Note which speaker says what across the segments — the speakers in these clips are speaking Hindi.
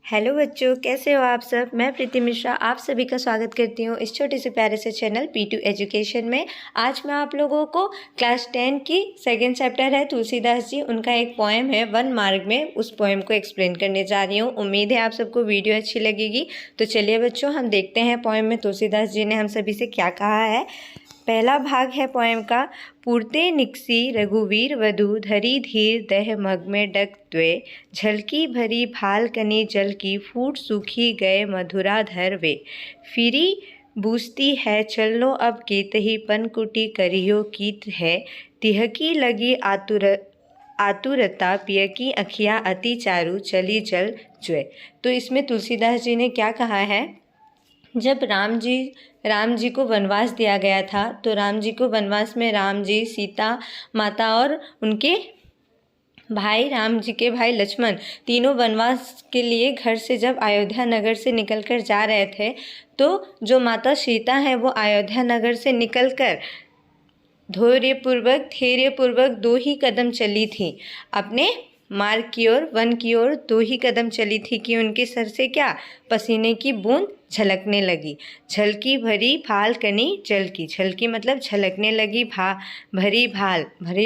Speaker 1: हेलो बच्चों, कैसे हो आप सब। मैं प्रीति मिश्रा आप सभी का स्वागत करती हूँ इस छोटे से प्यारे से चैनल P2 एजुकेशन में। आज मैं आप लोगों को क्लास 10 की सेकंड चैप्टर है तुलसीदास जी, उनका एक पोएम है वन मार्ग में, उस पोएम को एक्सप्लेन करने जा रही हूँ। उम्मीद है आप सबको वीडियो अच्छी लगेगी। तो चलिए बच्चों, हम देखते हैं पोएम में तुलसीदास जी ने हम सभी से क्या कहा है। पहला भाग है पोएम का। पूर्ते निकसी रघुवीर वधु धरी धीर दह मग में डग द्वे, झलकी भरी भाल कनी जल की फूट सूखी गए मधुरा धर वे। फिरी बूझती है चलो अब केतही पनकुटी करियो कीत है, तिहकी लगी आतुरता पिय की अखिया अति चारु चली जल ज्वे। तो इसमें तुलसीदास जी ने क्या कहा है, जब राम जी को वनवास दिया गया था, तो राम जी को वनवास में राम जी, सीता माता और उनके भाई, राम जी के भाई लक्ष्मण, तीनों वनवास के लिए घर से जब अयोध्या नगर से निकलकर जा रहे थे, तो जो माता सीता है वो अयोध्या नगर से निकलकर धैर्यपूर्वक 2 ही कदम चली थी, अपने मार्ग की ओर, वन की ओर 2 ही कदम चली थी कि उनके सर से क्या, पसीने की बूंद झलकने लगी। झलकी भरी भाल कनी जल की, झलकी मतलब झलकने लगी, भरी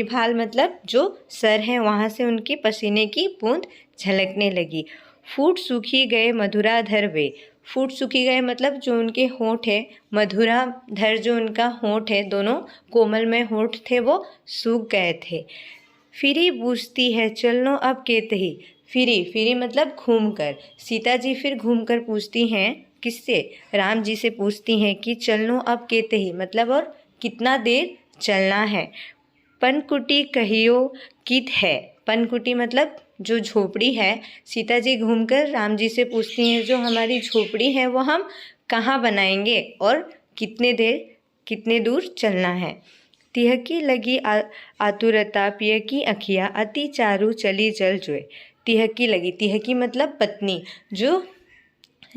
Speaker 1: भाल मतलब जो सर है वहाँ से उनकी पसीने की बूंद झलकने लगी। फूट सूखी गए मधुरा धर वे, फूट सूखी गए मतलब जो उनके होंठ है, मधुरा धर जो उनका होंठ है, दोनों कोमल में होंठ थे वो सूख गए थे। फिरी बूझती है चलनो अब केतही, फिरी मतलब घूमकर, सीता जी फिर घूमकर पूछती हैं, किससे, राम जी से पूछती हैं कि चलनो अब केतही मतलब और कितना देर चलना है। पनकुटी कहियो कित है, पनकुटी मतलब जो झोपड़ी है, सीता जी घूमकर राम जी से पूछती हैं जो हमारी झोपड़ी है वो हम कहाँ बनाएंगे और कितने दूर चलना है। तिहकी लगी आतुरता पिय की अखिया अति चारु चली जल जोए। तिहकी मतलब पत्नी, जो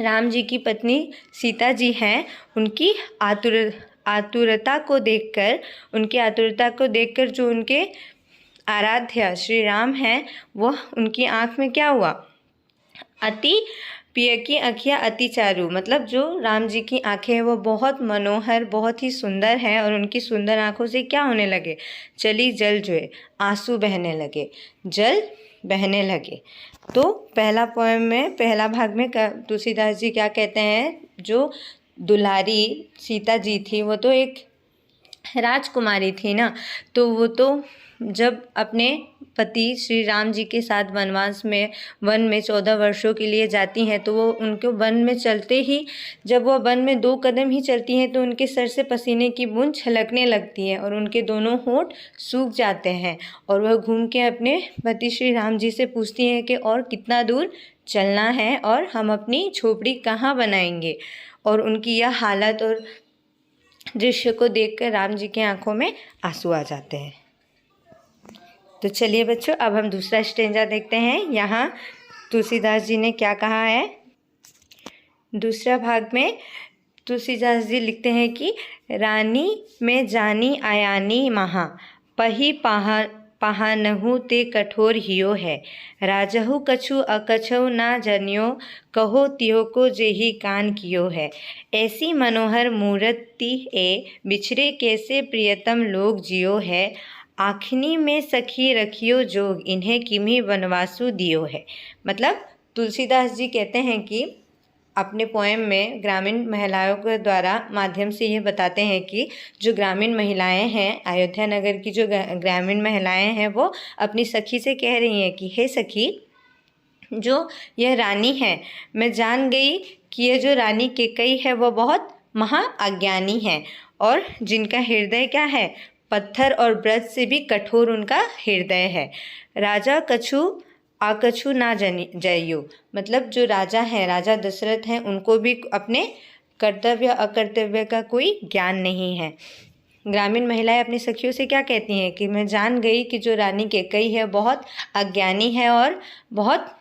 Speaker 1: राम जी की पत्नी सीता जी हैं, उनकी आतुरता को देखकर जो उनके आराध्य श्री राम हैं, वह उनकी आँख में क्या हुआ, अति पिय की अखियाँ अति चारु मतलब जो राम जी की आंखें हैं वो बहुत मनोहर, बहुत ही सुंदर है, और उनकी सुंदर आंखों से क्या होने लगे, चली जल जोए, आंसू बहने लगे, जल बहने लगे। तो पहला पोएम में, पहला भाग में तुलसीदास जी क्या कहते हैं, जो दुलारी सीता जी थी वो तो एक राजकुमारी थी ना, तो वो तो जब अपने पति श्री राम जी के साथ वन में 14 वर्षों के लिए जाती हैं, तो वो उनको वन में चलते ही, जब वो वन में 2 कदम ही चलती हैं तो उनके सर से पसीने की बूंद छलकने लगती है और उनके दोनों होंठ सूख जाते हैं, और वह घूम के अपने पति श्री राम जी से पूछती हैं कि और कितना दूर चलना है और हम अपनी झोपड़ी कहाँ बनाएंगे। और उनकी यह हालत और दृश्य को देखकर राम जी की आंखों में आंसू आ जाते हैं। तो चलिए बच्चों, अब हम दूसरा स्टेंजा देखते हैं। यहाँ तुलसीदास जी ने क्या कहा है। दूसरा भाग में तुलसीदास जी लिखते हैं कि रानी में जानी आयानी महा, पही पहानहु ते कठोर हियो है, राजहु कछु अकछौ ना जनियो, कहो तिहो को जेहि कान कियो है। ऐसी मनोहर मूर्ति ए बिछड़े कैसे प्रियतम लोग जियो है, आखनी में सखी रखियो जोग, इन्हें किमी वनवासु दियो है। मतलब तुलसीदास जी कहते हैं कि अपने पोएम में ग्रामीण महिलाओं के द्वारा माध्यम से ये बताते हैं कि जो ग्रामीण महिलाएं हैं, अयोध्या नगर की जो ग्रामीण महिलाएं हैं, वो अपनी सखी से कह रही हैं कि हे सखी, जो यह रानी है, मैं जान गई कि यह जो रानी कैकेयी है वो बहुत महाअज्ञानी है, और जिनका हृदय क्या है, पत्थर और ब्रज से भी कठोर उनका हृदय है। राजा कछु ना जइयो मतलब जो राजा हैं, राजा दशरथ हैं, उनको भी अपने कर्तव्य अकर्तव्य का कोई ज्ञान नहीं है। ग्रामीण महिलाएं अपनी सखियों से क्या कहती हैं कि मैं जान गई कि जो रानी कैकेयी है बहुत अज्ञानी है और बहुत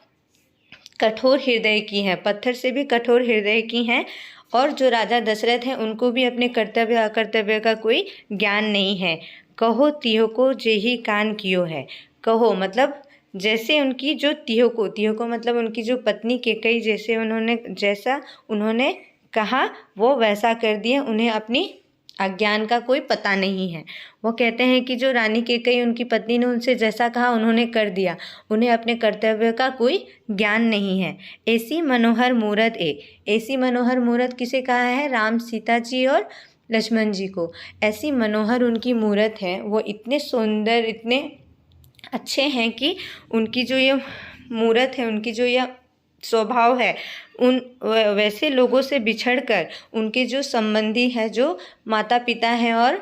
Speaker 1: कठोर हृदय की है, पत्थर से भी कठोर हृदय की हैं, और जो राजा दशरथ हैं उनको भी अपने कर्तव्य अकर्तव्य का कोई ज्ञान नहीं है। कहो तिहो को जेहि कान कियो है, कहो मतलब जैसे उनकी जो तिहोको मतलब उनकी जो पत्नी कैकेयी जैसा उन्होंने कहा वो वैसा कर दिया, उन्हें अपनी अज्ञान का कोई पता नहीं है। वो कहते हैं कि जो रानी कैकेयी उनकी पत्नी ने उनसे जैसा कहा उन्होंने कर दिया, उन्हें अपने कर्तव्य का कोई ज्ञान नहीं है। ऐसी मनोहर मूरत ऐसी मनोहर मूरत किसे कहा है? राम, सीता जी और लक्ष्मण जी को। ऐसी मनोहर उनकी मूरत है, वो इतने सुंदर इतने अच्छे हैं कि उनकी जो ये मूरत है, उनकी जो यह स्वभाव है, उन वैसे लोगों से बिछड़कर उनके जो संबंधी हैं, जो माता पिता हैं और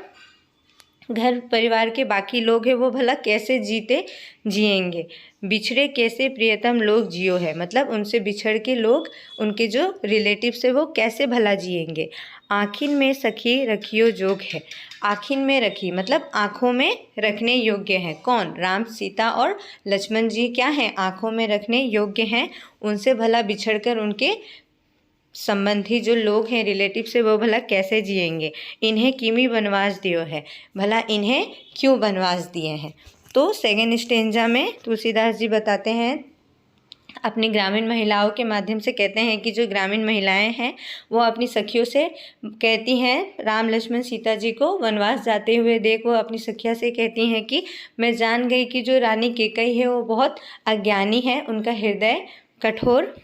Speaker 1: घर परिवार के बाकी लोग हैं, वो भला कैसे जिएंगे। बिछड़े कैसे प्रियतम लोग जियो है, मतलब उनसे बिछड़ के लोग, उनके जो रिलेटिव्स है वो कैसे भला जिएंगे। आँखिन में सखी रखियो जोग है। आँखिन में रखी मतलब आँखों में रखने योग्य है। कौन? राम, सीता और लक्ष्मण जी क्या हैं? आँखों में रखने योग्य हैं। उनसे भला बिछड़कर उनके संबंधी जो लोग हैं, रिलेटिव से, वो भला कैसे जिएंगे। इन्हें किमी बनवास दियो है, भला इन्हें क्यों बनवास दिए हैं। तो सेकेंड स्टेंजा में तुलसीदास जी बताते हैं, अपनी ग्रामीण महिलाओं के माध्यम से कहते हैं कि जो ग्रामीण महिलाएं हैं वो अपनी सखियों से कहती हैं, राम, लक्ष्मण, सीता जी को वनवास जाते हुए देख वो अपनी सखिया से कहती हैं कि मैं जान गई कि जो रानी कैकेयी है वो बहुत अज्ञानी है, उनका हृदय कठोर,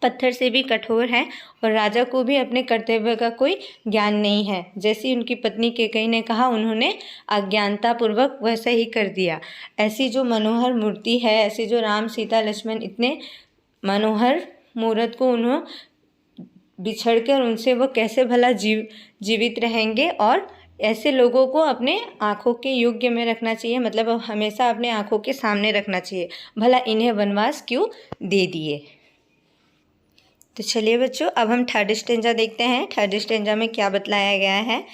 Speaker 1: पत्थर से भी कठोर है और राजा को भी अपने कर्तव्य का कोई ज्ञान नहीं है। जैसी उनकी पत्नी कैकेयी ने कहा उन्होंने अज्ञानतापूर्वक वैसा ही कर दिया। ऐसी जो मनोहर मूर्ति है, ऐसे जो राम, सीता, लक्ष्मण इतने मनोहर मूर्त को उन्होंने बिछड़कर उनसे वो कैसे भला जीवित रहेंगे। और ऐसे लोगों को अपने आँखों के योग्य में रखना चाहिए, मतलब हमेशा अपने आँखों के सामने रखना चाहिए। भला इन्हें वनवास क्यों दे दिए। तो चलिए बच्चों, अब हम थर्ड स्टेंजा देखते हैं। थर्ड स्टेंजा में क्या बतलाया गया है।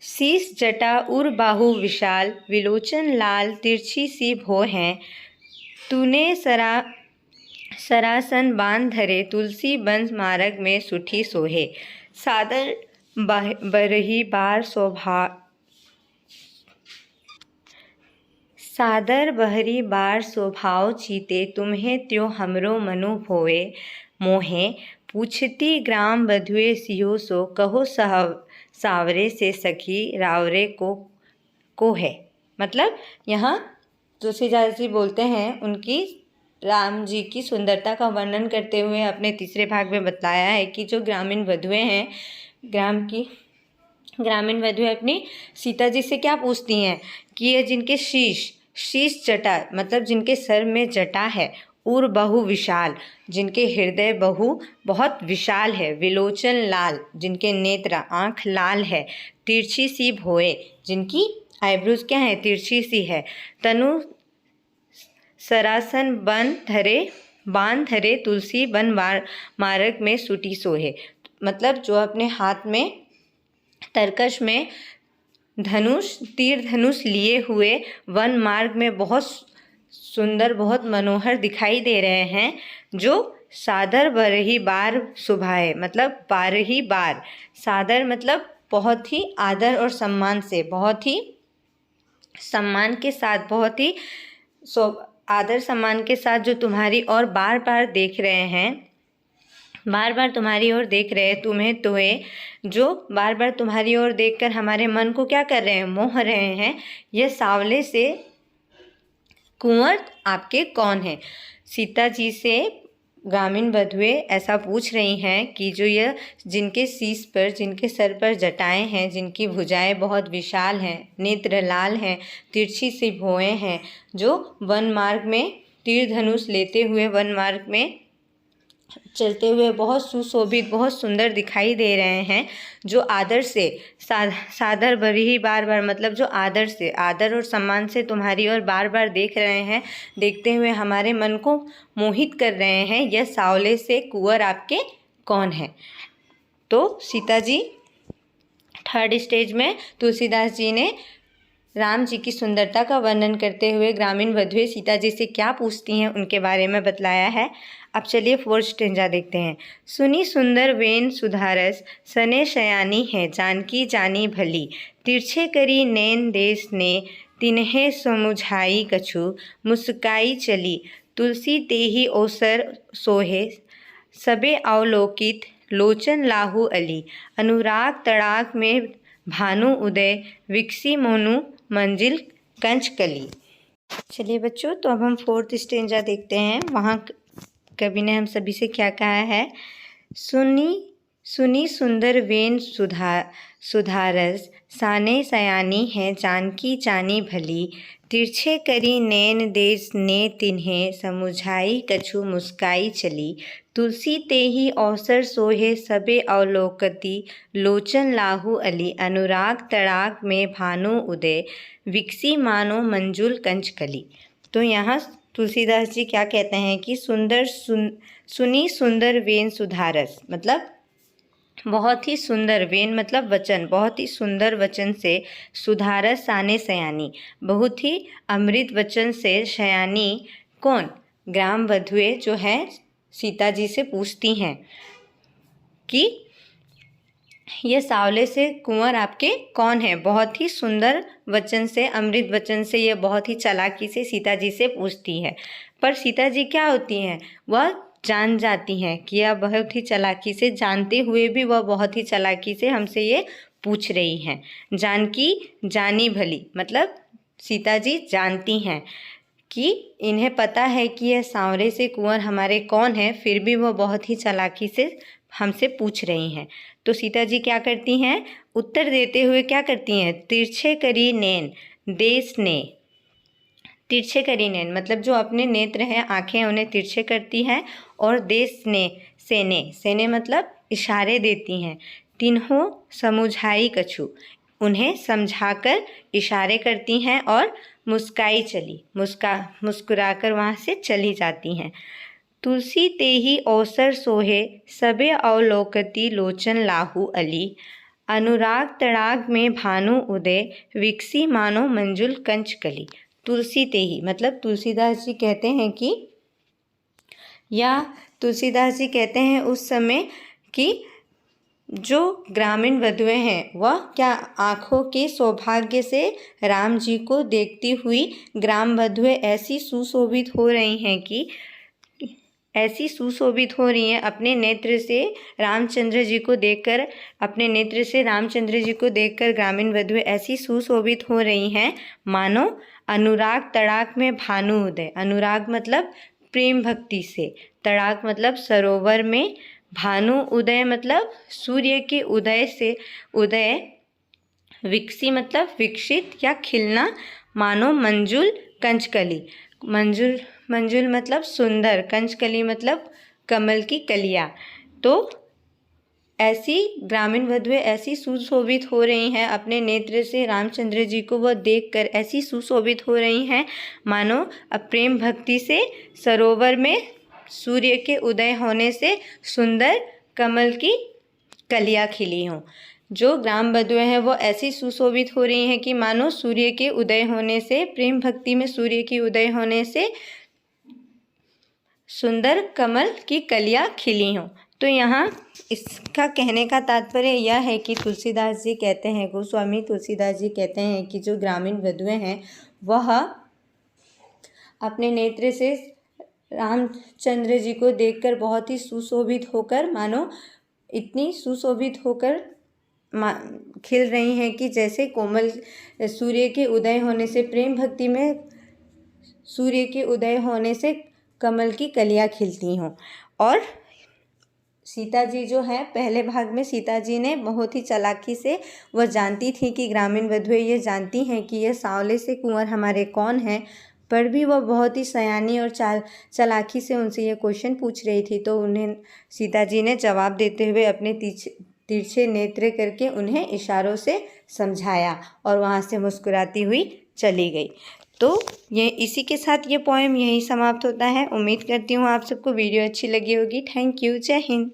Speaker 1: शीस जटा उर बाहु विशाल, विलोचन लाल तिरछी सी भो हैं। तूने सरासन बांध धरे, तुलसी बन मार्ग में सुठी सोहे। सादर बरही बार सादर बहरी बार स्वभाव चीते, तुम्हें त्यों हमरो मनु भोए मोहे। पूछती ग्राम बधुए सियो सो, कहो सावरे से सखी रावरे को है। मतलब यहाँ तुलसीदास जी बोलते हैं, उनकी राम जी की सुंदरता का वर्णन करते हुए अपने तीसरे भाग में बताया है कि जो ग्रामीण वधुएं हैं, ग्रामीण वधुएं अपनी सीता जी से क्या पूछती हैं कि ये जिनके शीश जटा मतलब जिनके सर में जटा है, उर बहु विशाल जिनके हृदय बहुत विशाल है, विलोचन लाल जिनके नेत्र आँख लाल है, तिरछी सी भोए जिनकी आईब्रोज क्या है? तिरछी सी है। तनु सरासन बांध धरे, तुलसी बन मार्ग में सूटी सोहे। मतलब जो अपने हाथ में तरकश में तीर धनुष लिए हुए वन मार्ग में बहुत सुंदर, बहुत मनोहर दिखाई दे रहे हैं। जो सादर बरही बार सुभाए, मतलब 12 बार। सादर मतलब बहुत ही आदर और सम्मान से, बहुत ही सम्मान के साथ, बहुत ही आदर सम्मान के साथ जो तुम्हारी ओर बार बार देख रहे हैं, बार बार तुम्हारी ओर देख रहे हैं, तुम्हें तोए जो बार बार तुम्हारी ओर देखकर हमारे मन को क्या कर रहे हैं? मोह रहे हैं। यह सावले से कुंवर आपके कौन है? सीता जी से ग्रामीण वधुएं ऐसा पूछ रही हैं कि जो यह जिनके शीश पर, जिनके सर पर जटाएं हैं, जिनकी भुजाएं बहुत विशाल हैं, नेत्र लाल हैं, तिरछी सी भौएं हैं, जो वन मार्ग में तीर धनुष लेते हुए वन मार्ग में चलते हुए बहुत सुशोभित, बहुत सुंदर दिखाई दे रहे हैं, जो आदर से सादर बरही बार बार मतलब जो आदर से, आदर और सम्मान से तुम्हारी ओर बार बार देख रहे हैं, देखते हुए हमारे मन को मोहित कर रहे हैं। यह सावले से कुंवर आपके कौन है? तो सीता जी थर्ड स्टेज में तुलसीदास जी ने राम जी की सुंदरता का वर्णन करते हुए ग्रामीण वधुएं सीता जी से क्या पूछती हैं उनके बारे में बतलाया है। अब चलिए फोर्थ स्टेंजा देखते हैं। सुनी सुंदर वेन सुधारस, सने शयानी है जानकी जानी भली, तिरछे करी नैन देश ने, तिन्हे समुझाई कछु मुस्काई चली। तुलसी तेहि ओसर सोहे सबे अवलोकित लोचन लाहू अली। अनुराग तड़ाक में भानु उदय विकसी मोनु मंजिल कंच कली। चलिए बच्चों, तो अब हम 4th स्टेंजा देखते हैं। वहाँ कवि ने हम सभी से क्या कहा है। सुनी सुंदर वेन सुधारस साने सयानी है जानकी चानी भली। तिरछे करी नैन देश ने तिन्हे समुझाई कछु मुस्काई चली। तुलसी तेहि अवसर सोहे सबे अवलोकती लोचन लाहू अली। अनुराग तड़ाक में भानु उदय विकसी मानो मंजुल कंच कली। तो यहाँ तुलसीदास जी क्या कहते हैं कि सुनी सुंदर वेन सुधारस, मतलब बहुत ही सुंदर, वेन मतलब वचन, बहुत ही सुंदर वचन से, सुधारस साने सयानी, बहुत ही अमृत वचन से, शयानी कौन, ग्राम वधुए जो है सीता जी से पूछती हैं कि ये सांवले से कुंवर आपके कौन है। बहुत ही सुंदर वचन से, अमृत वचन से, ये बहुत ही चालाकी से सीता जी से पूछती है। पर सीता जी क्या होती हैं, वह जान जाती हैं कि यह बहुत ही चालाकी से, जानते हुए भी वह बहुत ही चालाकी से हमसे ये पूछ रही हैं। जानकी जानी भली, मतलब सीता जी जानती हैं कि इन्हें पता है कि यह सांवरे से कुंवर हमारे कौन है, फिर भी वह बहुत ही चालाकी से हमसे पूछ रही हैं। तो सीता जी क्या करती हैं, उत्तर देते हुए क्या करती हैं, तिरछे करी नैन देश ने। तिरछे करी नैन मतलब जो अपने नेत्र हैं, आँखें, उन्हें तिरछे करती हैं, और देश ने सेने मतलब इशारे देती हैं। तिन्हों समुझाई कछु, उन्हें समझाकर इशारे करती हैं, और मुस्काई चली, मुस्कुराकर वहाँ से चली जाती हैं। तुलसी तेहि अवसर सोहे सबे अवलोकती लोचन लाहू अली। अनुराग तड़ाक में भानु उदय विकसी मानो मंजुल कंच कली। तुलसी तेहि मतलब तुलसीदास जी कहते हैं कि, या तुलसीदास जी कहते हैं उस समय कि जो ग्रामीण वधुएं हैं वह क्या आँखों के सौभाग्य से राम जी को देखती हुई ग्राम वधुएं ऐसी सुशोभित हो रही हैं कि, ऐसी सुशोभित हो रही हैं अपने नेत्र से रामचंद्र जी को देखकर, अपने नेत्र से रामचंद्र जी को देखकर ग्रामीण वधुएं ऐसी सुशोभित हो रही हैं मानो अनुराग तड़ाक में भानु उदय। अनुराग मतलब प्रेम भक्ति से, तड़ाक मतलब सरोवर में, भानु उदय मतलब सूर्य के उदय से, उदय, विकसी मतलब विकसित या खिलना, मानो मंजुल कंचकली, मंजुल मतलब सुंदर, कंचकली मतलब कमल की कलियाँ। तो ऐसी ग्रामीण वधुएं ऐसी सुशोभित हो रही हैं अपने नेत्र से रामचंद्र जी को वह देखकर, ऐसी सुशोभित हो रही हैं मानो प्रेम भक्ति से सरोवर में सूर्य के उदय होने से सुंदर कमल की कलियाँ खिली हों। जो ग्राम वधुएं हैं वो ऐसी सुशोभित हो रही हैं कि मानो सूर्य के उदय होने से, प्रेम भक्ति में सूर्य के उदय होने से सुंदर कमल की कलियाँ खिली हों। तो यहाँ इसका कहने का तात्पर्य यह है कि तुलसीदास जी कहते हैं, गोस्वामी तुलसीदास जी कहते हैं कि जो ग्रामीण वधुएं हैं वह अपने नेत्र से रामचंद्र जी को देखकर बहुत ही सुशोभित होकर, मानो इतनी सुशोभित होकर खिल रही हैं कि जैसे कोमल सूर्य के उदय होने से, प्रेम भक्ति में सूर्य के उदय होने से कमल की कलियाँ खिलती हों। और सीता जी जो है, पहले भाग में सीता जी ने बहुत ही चालाकी से, वह जानती थी कि ग्रामीण वधुएं ये जानती हैं कि ये सांवले से कुंवर हमारे कौन हैं, पर भी वह बहुत ही सयानी और चालाकी से उनसे ये क्वेश्चन पूछ रही थी। तो उन्हें सीता जी ने जवाब देते हुए अपने तिरछे नेत्र करके उन्हें इशारों से समझाया और वहाँ से मुस्कुराती हुई चली गई। तो ये इसी के साथ ये पोएम यहीं समाप्त होता है। उम्मीद करती हूँ आप सबको वीडियो अच्छी लगी होगी। Thank you. जय हिंद।